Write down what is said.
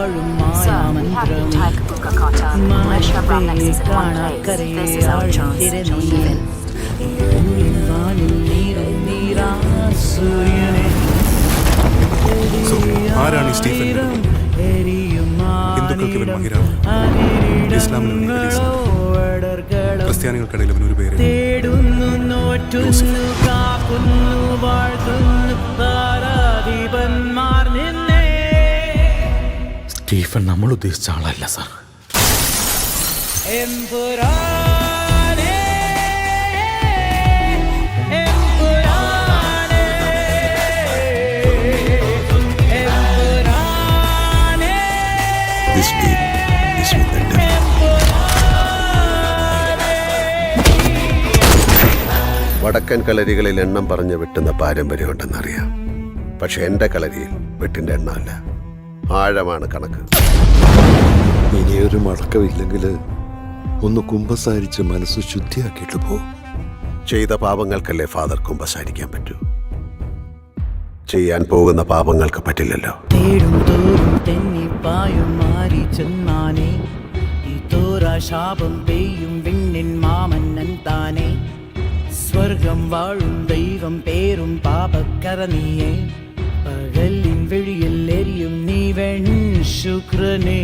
വാഴും മായാമന്ത്രമേ മാനവേ കാണാക്കരയാഴിത്തിരനീ വാനിൽ നീരും നീരാ സൂര്യനെ ആരാണ് ഈ സ്റ്റീഫൻ? ഹിന്ദുക്കൾക്ക് ഇവൻ മഹിരാണ്, ഇസ്ലാമിൽ ക്രിസ്ത്യാനികൾക്കിടയിൽ ഇവൻ ഒരു പേര്. സ്റ്റീഫൻ നമ്മൾ ഉദ്ദേശിച്ച ആളല്ല sir. This deed is with the devil. വടക്കൻ കളരികളിൽ എണ്ണം പറഞ്ഞ് വെട്ടുന്ന പാരമ്പര്യമുണ്ടെന്നറിയാം. പക്ഷെ എൻ്റെ കളരിയിൽ വെട്ടിൻ്റെ എണ്ണമല്ല, ആഴമാണ് കണക്ക്. ഇനിയൊരു മടക്കമില്ലെങ്കിൽ ഒന്ന് കുമ്പസാരിച്ച് മനസ്സ് ശുദ്ധിയാക്കിയിട്ട് പോ. ചെയ്ത പാപങ്ങൾക്കല്ലേ ഫാദർ കുമ്പസാരിക്കാൻ പറ്റൂ, ചെയ്യാൻ പോകുന്ന പാപങ്ങൾക്ക് പറ്റില്ലല്ലോ. തേടും തോറും തെന്നിപ്പായും മാറി ചെന്നാനേ ഈ തോരാ ശാപം പെയ്യും വിണ്ണിൻ മാമന്നൻ താനേ. സ്വർഗം വാഴും ദൈവം പേരും പാപക്കര നീയേ, പകലിൻ വിഴിയിൽ എരിയും നീ വെൺ ശുക്രനേ.